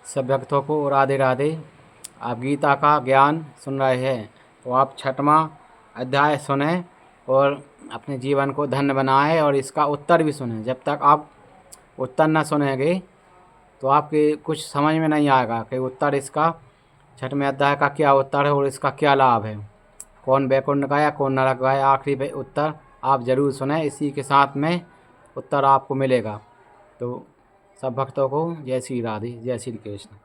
सब भक्तों को राधे राधे। आप गीता का ज्ञान सुन रहे हैं तो आप 6वां अध्याय सुने और अपने जीवन को धन्य बनाएं और इसका उत्तर भी सुनें। जब तक आप उत्तर न सुनेंगे तो आपके कुछ समझ में नहीं आएगा कि उत्तर इसका 6वें अध्याय का क्या उत्तर है और इसका क्या लाभ है, कौन वैकुंठ गया कौन नरक गया। आखिरी उत्तर आप ज़रूर सुने, इसी के साथ में उत्तर आपको मिलेगा। तो सब भक्तों को जय श्री राधे, जय श्री कृष्ण।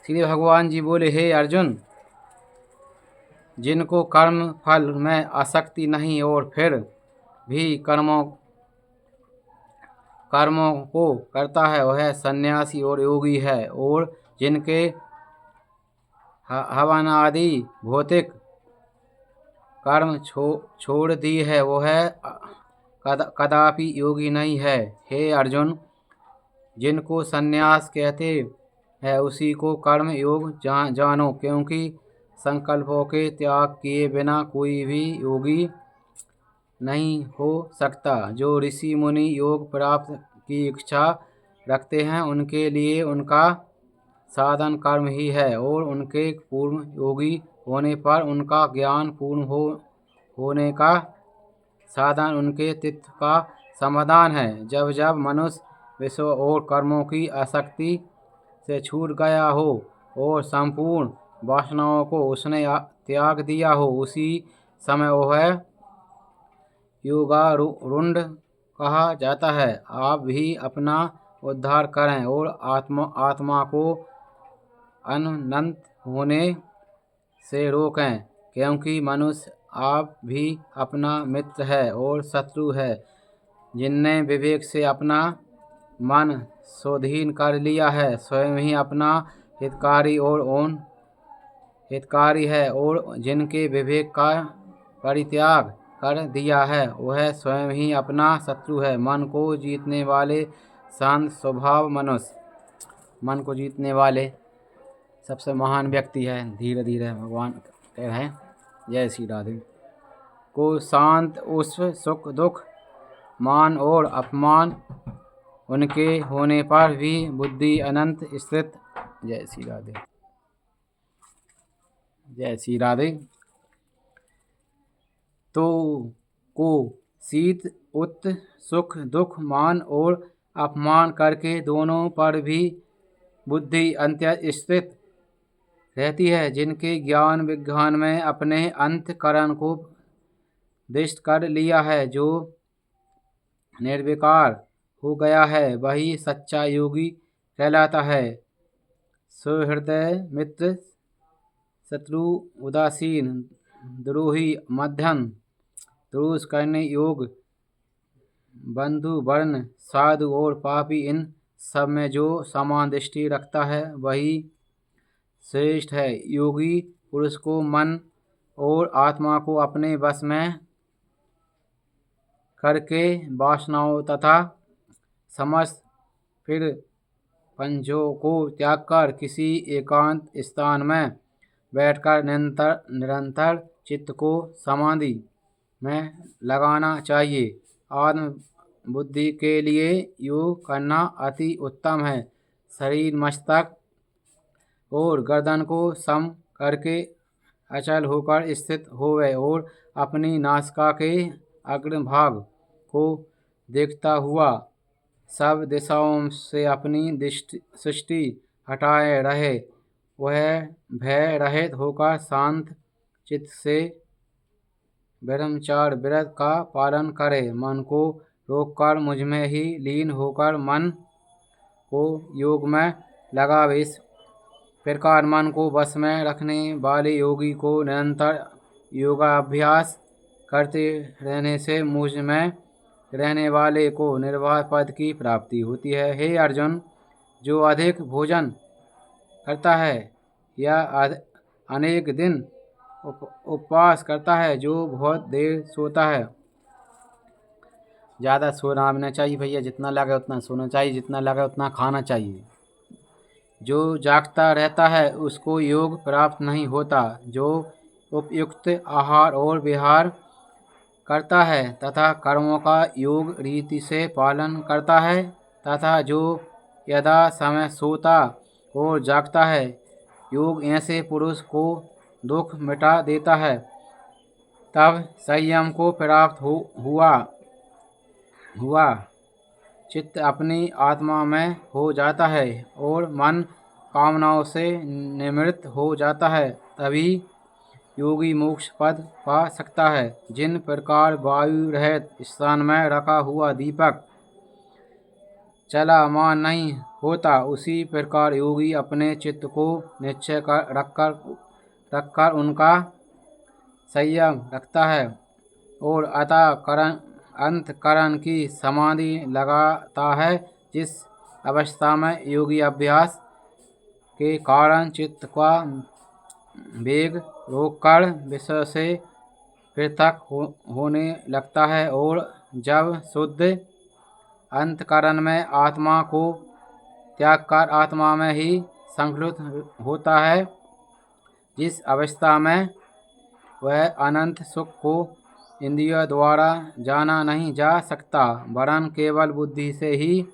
श्री भगवान जी बोले, हे अर्जुन, जिनको कर्म फल में आसक्ति नहीं और फिर भी कर्मों को करता है वह सन्यासी और योगी है। और जिनके हवन आदि भौतिक कर्म छोड़ दी है वह कदापि योगी नहीं है। हे अर्जुन, जिनको सन्यास कहते हैं उसी को कर्म योग जानो, क्योंकि संकल्पों के त्याग किए बिना कोई भी योगी नहीं हो सकता। जो ऋषि मुनि योग प्राप्त की इच्छा रखते हैं उनके लिए उनका साधन कर्म ही है, और उनके पूर्ण योगी होने पर उनका ज्ञान पूर्ण होने का साधन उनके चित्त का समाधान है। जब जब मनुष्य विषय और कर्मों की आसक्ति से छूट गया हो और संपूर्ण वासनाओं को उसने त्याग दिया हो, उसी समय वह योगारूढ़ कहा जाता है। आप भी अपना उद्धार करें और आत्मा को अनंत होने से रोकें, क्योंकि मनुष्य आप भी अपना मित्र है और शत्रु है। जिनने विवेक से अपना मन स्वाधीन कर लिया है स्वयं ही अपना हितकारी है, और जिनके विवेक का परित्याग कर दिया है वह स्वयं ही अपना शत्रु है। मन को जीतने वाले शांत स्वभाव मनुष्य, मन को जीतने वाले सबसे महान व्यक्ति है। धीरे धीरे भगवान कह रहे हैं, जय श्री राधे। को शांत उस सुख दुख मान और अपमान उनके होने पर भी बुद्धि अनंत स्थित। जय श्री राधे, जय श्री राधे। तो को शीत उत सुख दुख मान और अपमान करके दोनों पर भी बुद्धि अंत्य स्थित रहती है। जिनके ज्ञान विज्ञान में अपने अंतःकरण को दिष्ट कर लिया है, जो निर्विकार हो गया है, वही सच्चा योगी कहलाता है। सुहृदय मित्र शत्रु उदासीन द्रोही मध्यम दोष करने योग्य बंधु वर्ण साधु और पापी, इन सब में जो समान दृष्टि रखता है वही श्रेष्ठ है। योगी पुरुष को मन और आत्मा को अपने वश में करके वासनाओं तथा समस्त फिर पंचों को त्याग कर किसी एकांत स्थान में बैठकर निरंतर चित्त को समाधि में लगाना चाहिए। आत्म बुद्धि के लिए योग करना अति उत्तम है। शरीर मस्तक और गर्दन को सम करके अचल होकर स्थित होवे और अपनी नासिका के अग्रभाग को देखता हुआ सब दिशाओं से अपनी दृष्टि हटाए रहे। वह भय रहित होकर शांत चित्त से ब्रह्मचार्य व्रत का पालन करे। मन को रोककर मुझ में ही लीन होकर मन को योग में लगावे। इस प्रकार मन को वश में रखने वाले योगी को निरंतर योगाभ्यास करते रहने से मुझ में रहने वाले को निर्वाण पद की प्राप्ति होती है। हे अर्जुन, जो अधिक भोजन करता है या अनेक दिन उपवास करता है, जो बहुत देर सोता है, ज़्यादा सोना भी नहीं चाहिए भैया, जितना लगे उतना सोना चाहिए, जितना लगे उतना खाना चाहिए। जो जागता रहता है उसको योग प्राप्त नहीं होता। जो उपयुक्त आहार और विहार करता है तथा कर्मों का योग रीति से पालन करता है तथा जो यदा समय सोता और जागता है। योग ऐसे पुरुष को दुख मिटा देता है। तब संयम को प्राप्त हुआ चित्त अपनी आत्मा में हो जाता है और मन कामनाओं से निवृत्त हो जाता है। तभी योगी मोक्ष पद पा सकता है। जिन प्रकार वायु रहित स्थान में रखा हुआ दीपक चलामान नहीं होता, उसी प्रकार योगी अपने चित्त को निश्चय रखकर उनका संयम रखता है और अंतःकरण की समाधि लगाता है। जिस अवस्था में योगी अभ्यास के कारण चित्त का वेग रोककर विषय से पृथक होने लगता है और जब शुद्ध अंतःकरण में आत्मा को त्याग कर आत्मा में ही संकलित होता है, जिस अवस्था में वह अनंत सुख को इंद्रियों द्वारा जाना नहीं जा सकता, वरन केवल बुद्धि से ही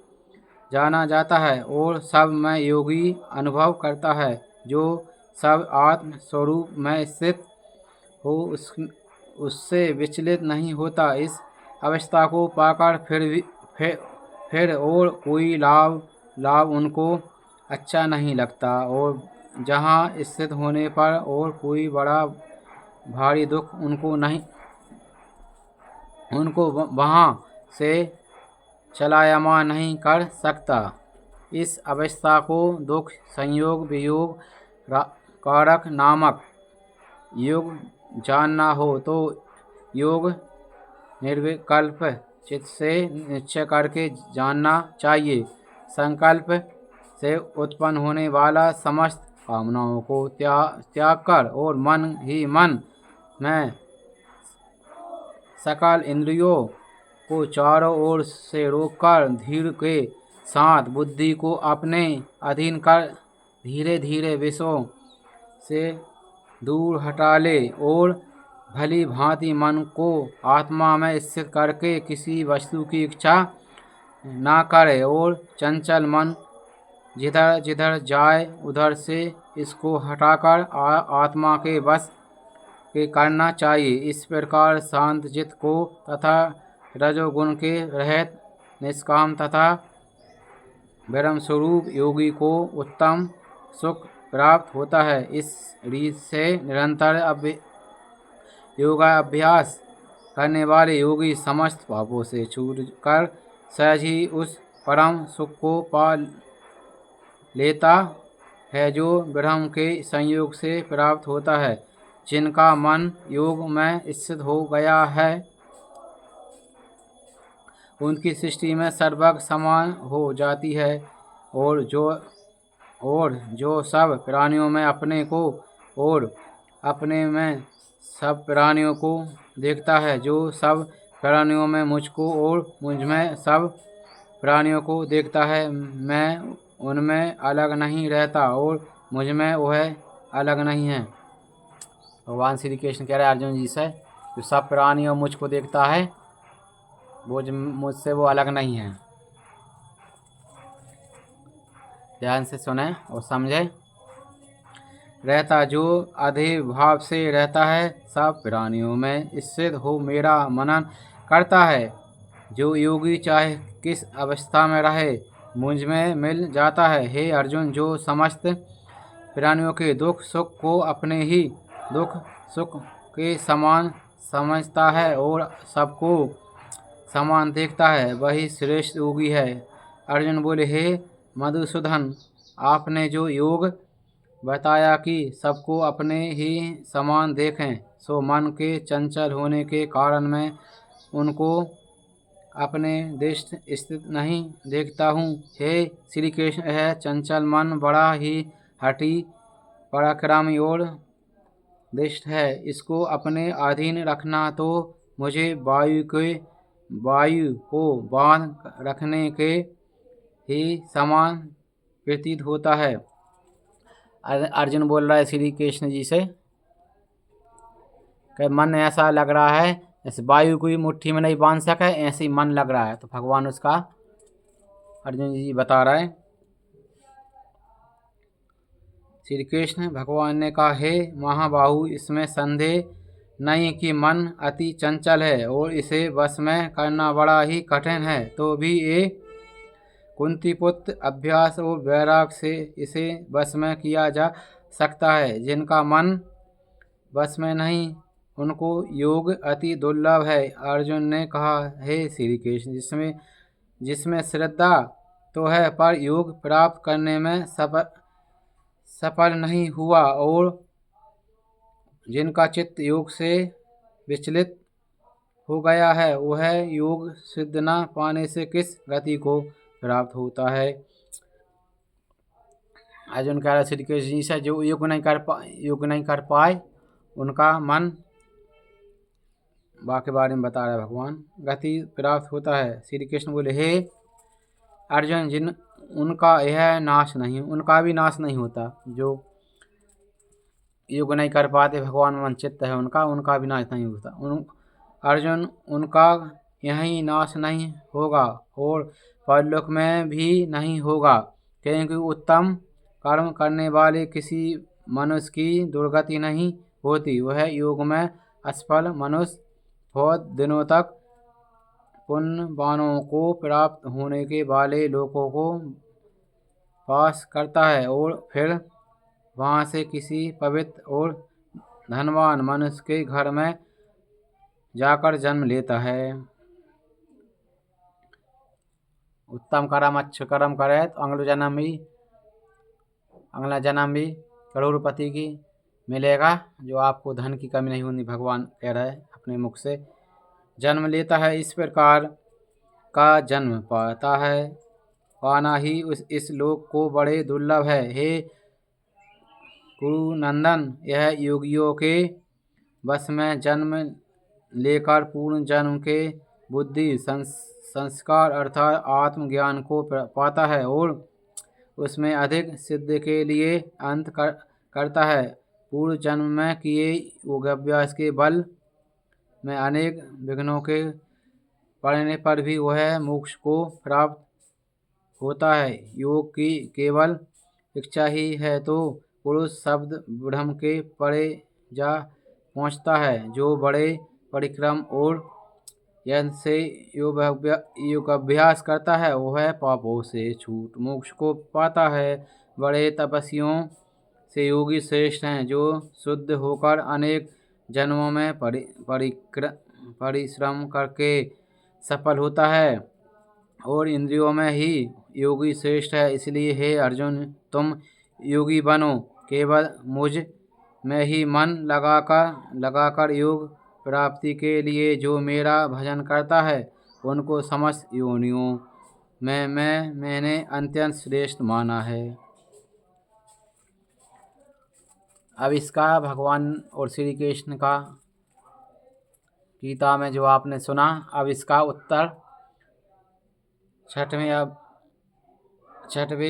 जाना जाता है और सब में योगी अनुभव करता है। जो सब आत्म स्वरूप में स्थित हो उससे विचलित नहीं होता। इस अवस्था को पाकर फिर और कोई लाभ उनको अच्छा नहीं लगता और जहाँ स्थित होने पर और कोई बड़ा भारी दुख उनको वहाँ से चलायमान नहीं कर सकता। इस अवस्था को दुख संयोग वियोग कारक नामक योग जानना हो तो योग निर्विकल्प चित्त से निश्चय करके जानना चाहिए। संकल्प से उत्पन्न होने वाला समस्त कामनाओं को त्याग कर और मन ही मन में सकल इंद्रियों को चारों ओर से रोककर धीर के साथ बुद्धि को अपने अधीन कर धीरे धीरे विषयों से दूर हटा ले और भली भांति मन को आत्मा में स्थित करके किसी वस्तु की इच्छा ना करे और चंचल मन जिधर जिधर जाए उधर से इसको हटाकर आत्मा के वश के करना चाहिए। इस प्रकार शांत चित्त को तथा रजोगुण के रहित निष्काम तथा ब्रह्म स्वरूप योगी को उत्तम सुख प्राप्त होता है। इस रीत से निरंतर योगाभ्यास करने वाले योगी समस्त पापों से छूटकर सहज ही उस परम सुख को पा लेता है जो ब्रह्म के संयोग से प्राप्त होता है। जिनका मन योग में स्थित हो गया है उनकी सृष्टि में सर्वज्ञ समान हो जाती है और जो सब प्राणियों में अपने को और अपने में सब प्राणियों को देखता है, जो सब प्राणियों में मुझको और मुझ में सब प्राणियों को देखता है, मैं उनमें अलग नहीं रहता और मुझ में वह अलग नहीं है। भगवान श्री कृष्ण कह रहे हैं अर्जुन जी से, जो सब प्राणियों मुझको देखता है वो मुझसे वो अलग नहीं है। ध्यान से सुने और समझे। रहता जो अधे भाव से रहता है सब प्राणियों में स्थित हो मेरा मनन करता है। जो योगी चाहे किस अवस्था में रहे मुझ में मिल जाता है। हे अर्जुन, जो समस्त प्राणियों के दुख सुख को अपने ही दुख सुख के समान समझता है और सबको समान देखता है, वही श्रेष्ठ योगी है। अर्जुन बोले, हे मधुसूदन, आपने जो योग बताया कि सबको अपने ही समान देखें, सो मन के चंचल होने के कारण मैं उनको अपने दृष्टि स्थित नहीं देखता हूँ। हे श्री कृष्ण, यह चंचल मन बड़ा ही हठी पराक्रमी और दृष्ट है। इसको अपने अधीन रखना तो मुझे वायु को बांध रखने के ही समान प्रतीत होता है। अर्जुन बोल रहा है श्री कृष्ण जी से कि मन ऐसा लग रहा है जैसे वायु को मुट्ठी में नहीं बांध सके, ऐसे ही मन लग रहा है। तो भगवान उसका अर्जुन जी बता रहे हैं श्री कृष्ण भगवान ने कहा, हे महाबाहु, इसमें संदेह नहीं कि मन अति चंचल है और इसे वश में करना बड़ा ही कठिन है, तो भी ये कुंती पुत्र अभ्यास और वैराग से इसे वश में किया जा सकता है। जिनका मन वश में नहीं, उनको योग अति दुर्लभ है। अर्जुन ने कहा, हे श्री कृष्ण, जिसमें जिसमें श्रद्धा तो है पर योग प्राप्त करने में सफल नहीं हुआ, और जिनका चित्त योग से विचलित हो गया है, वह योग सिद्ध न पाने से किस गति को प्राप्त होता है। अर्जुन कह रहा श्री कृष्ण जी से, जो योग नहीं कर पाए उनका मन बाकी बारे में बता रहा है भगवान, गति प्राप्त होता है। श्री कृष्ण बोले, हे अर्जुन, जिन उनका यह नाश नहीं, उनका भी नाश नहीं होता। जो योग नहीं कर पाते, भगवान मन चित्त है उनका भी नाश नहीं होता। अर्जुन, उनका यही नाश नहीं होगा और परलोक में भी नहीं होगा, क्योंकि उत्तम कर्म करने वाले किसी मनुष्य की दुर्गति नहीं होती। वह योग में असफल मनुष्य बहुत दिनों तक पुण्यवानों को प्राप्त होने के वाले लोगों को पास करता है और फिर वहाँ से किसी पवित्र और धनवान मनुष्य के घर में जाकर जन्म लेता है। उत्तम कर्म अच्छे कर्म करे तो अगला जन्म भी करोड़पति की मिलेगा, जो आपको धन की कमी नहीं होनी, भगवान कह रहे हैं अपने मुख से। जन्म लेता है, इस प्रकार का जन्म पाता है, पाना ही इस लोक को बड़े दुर्लभ है। हे कुरुनंदन, यह योगियों के बस में जन्म लेकर पूर्ण जन्म के बुद्धि संस्कार अर्थात आत्मज्ञान को पाता है और उसमें अधिक सिद्ध के लिए अंत करता है। पूर्व जन्म में किए योगाभ्यास के बल में अनेक विघ्नों के पड़ने पर भी वह मोक्ष को प्राप्त होता है। योग की केवल इच्छा ही है तो पुरुष शब्द ब्रह्म के परे जा पहुँचता है। जो बड़े परिक्रम और यज्ञ से योगाभ्यास करता है, वह पापों से छूट मोक्ष को पाता है। बड़े तपस्वियों से योगी श्रेष्ठ हैं, जो शुद्ध होकर अनेक जन्मों में परिश्रम करके सफल होता है, और इंद्रियों में ही योगी श्रेष्ठ है। इसलिए हे अर्जुन, तुम योगी बनो, केवल मुझ में ही मन लगाकर योग प्राप्ति के लिए जो मेरा भजन करता है, उनको समस्त योनियों में मैंने अत्यंत श्रेष्ठ माना है। अब इसका भगवान और श्री कृष्ण का गीता में जो आपने सुना, अब इसका उत्तर छठवें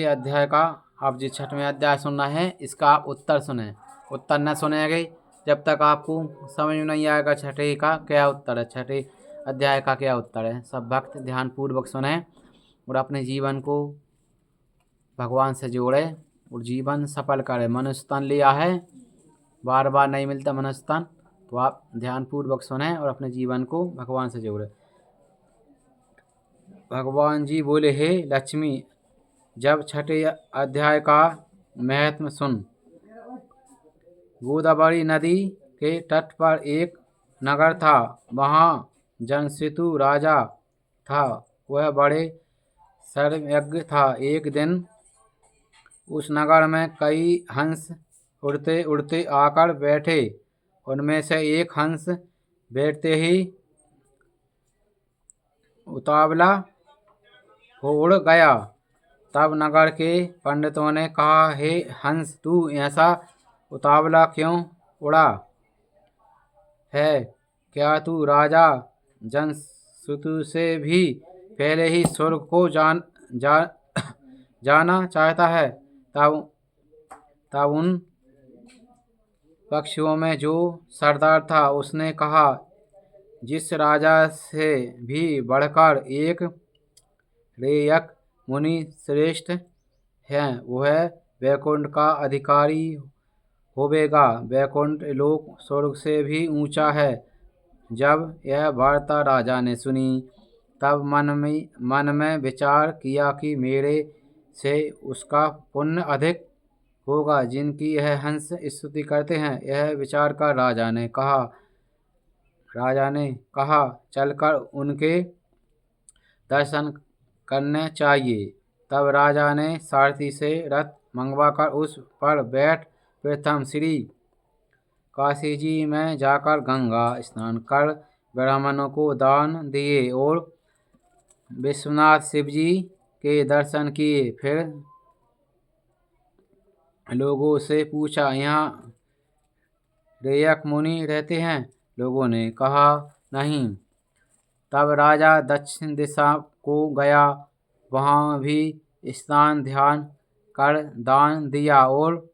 अध्याय का, आप जो छठवें अध्याय सुनना है, इसका उत्तर सुने। उत्तर न सुनेंगे जब तक आपको समझ में नहीं आएगा छठे का क्या उत्तर है, छठे अध्याय का क्या उत्तर है। सब भक्त ध्यानपूर्वक सुने और अपने जीवन को भगवान से जोड़े और जीवन सफल करे। मनुष्य तन लिया है, बार बार नहीं मिलता मनुष्य तन, तो आप ध्यानपूर्वक सुने और अपने जीवन को भगवान से जोड़े। भगवान जी बोले, हे लक्ष्मी, जब छठे अध्याय का महत्व सुन। गोदावरी नदी के तट पर एक नगर था। वहाँ जनसेतु राजा था, वह बड़े सर्वज्ञ था। एक दिन उस नगर में कई हंस उड़ते उड़ते आकर बैठे। उनमें से एक हंस बैठते ही उतावला हो उड़ गया। तब नगर के पंडितों ने कहा, हे हंस, तू ऐसा उतावला क्यों उड़ा है? क्या तू राजा जनसेतु से भी पहले ही स्वर्ग को जाना चाहता है? तब उन पक्षियों में जो सरदार था, उसने कहा, जिस राजा से भी बढ़कर एक रेयक मुनि श्रेष्ठ हैं, वह वैकुंठ का अधिकारी होवेगा। वैकुंठ लोक स्वर्ग से भी ऊंचा है। जब यह वार्ता राजा ने सुनी, तब मन में विचार किया कि मेरे से उसका पुण्य अधिक होगा जिनकी यह हंस स्तुति करते हैं। यह विचार कर राजा ने कहा चलकर उनके दर्शन करने चाहिए। तब राजा ने सारथी से रथ मंगवाकर उस पर बैठ प्रथम श्री काशी जी में जाकर गंगा स्नान कर ब्राह्मणों को दान दिए और विश्वनाथ शिव जी के दर्शन किए। फिर लोगों से पूछा, यहाँ रेयक मुनि रहते हैं? लोगों ने कहा, नहीं। तब राजा दक्षिण दिशा को गया, वहाँ भी स्नान ध्यान कर दान दिया और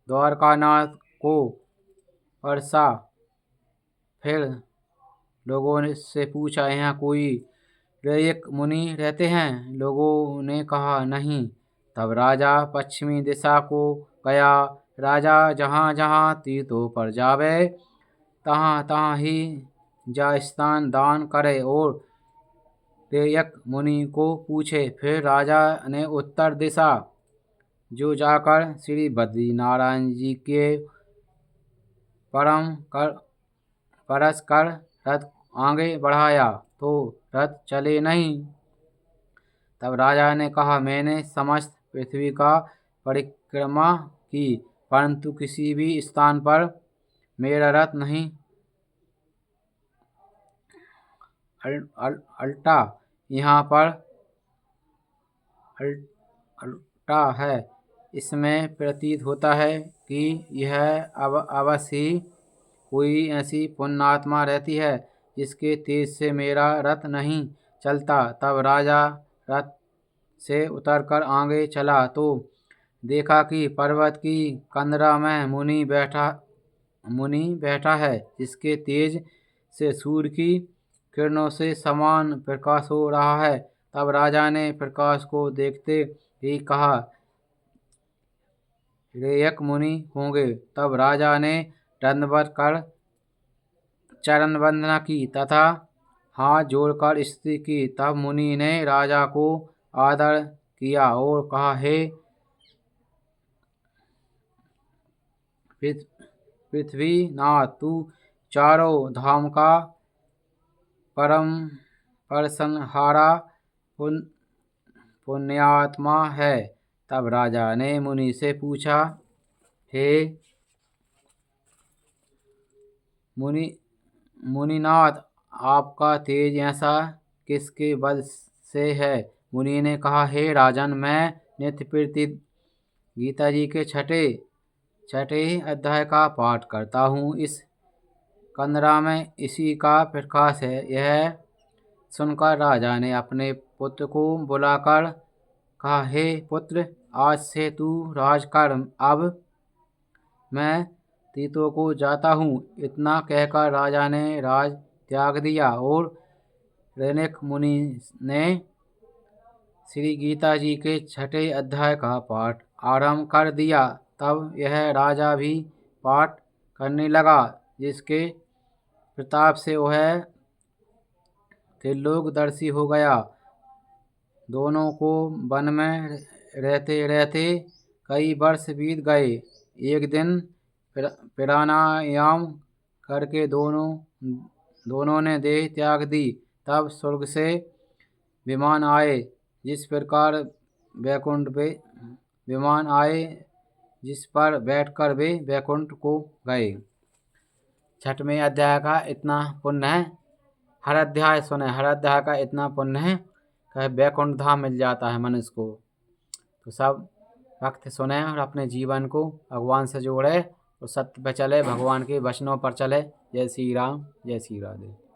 द्वारकानाथ को परसा। फिर लोगों से पूछा, यहाँ कोई रेयक मुनि रहते हैं? लोगों ने कहा, नहीं। तब राजा पश्चिमी दिशा को गया। राजा जहाँ जहाँ तीर्थों पर जावे, तहाँ तहाँ ही जा स्नान दान करे और रेयक मुनि को पूछे। फिर राजा ने उत्तर दिशा जो जाकर श्री बद्रीनारायण जी के परस कर रथ आगे बढ़ाया, तो रथ चले नहीं। तब राजा ने कहा, मैंने समस्त पृथ्वी का परिक्रमा की, परंतु किसी भी स्थान पर मेरा रथ नहीं अल्टा। यहाँ पर अल्टा है। इसमें प्रतीत होता है कि यह अवश्य ही कोई ऐसी पुण्यात्मा रहती है जिसके तेज से मेरा रथ नहीं चलता। तब राजा रथ से उतरकर आगे चला तो देखा कि पर्वत की कंदरा में मुनि बैठा है, जिसके तेज से सूर्य की किरणों से समान प्रकाश हो रहा है। तब राजा ने प्रकाश को देखते ही कहा, रेयक मुनि होंगे। तब राजा ने दंडवत कर चरण वंदना की तथा हाथ जोड़कर स्तुति की। तब मुनि ने राजा को आदर किया और कहा, हे पृथ्वीनाथ, तू चारों धाम का परम परसनहारा पुण्यात्मा है। तब राजा ने मुनि से पूछा, हे मुनिनाथ, आपका तेज ऐसा किसके बल से है? मुनि ने कहा, हे राजन, मैं नित्य प्रति गीता जी के छठे अध्याय का पाठ करता हूँ। इस कंदरा में इसी का प्रकाश है। यह सुनकर राजा ने अपने पुत्र को बुलाकर कहा, हे पुत्र, आज से तू राज कर, अब मैं तीर्थों को जाता हूँ। इतना कहकर राजा ने राज त्याग दिया और रेयक मुनि ने श्री गीता जी के छठे अध्याय का पाठ आरंभ कर दिया। तब यह राजा भी पाठ करने लगा, जिसके प्रताप से वह त्रिलोकदर्शी हो गया। दोनों को वन में रहते रहते कई वर्ष बीत गए। एक दिन प्राणायाम करके दोनों ने देह त्याग दी। तब स्वर्ग से विमान आए, जिस प्रकार वैकुंठ विमान आए, जिस पर बैठकर वे वैकुंठ को गए। छठवें अध्याय का इतना पुण्य है। हर अध्याय सुने, हर अध्याय का इतना पुण्य है कि वैकुंठ धाम मिल जाता है मनुष्य को। तो सब भक्त सुने और अपने जीवन को भगवान से जोड़े और सत्य पर चले, भगवान के वचनों पर चले। जय श्री राम, जय श्री राधे।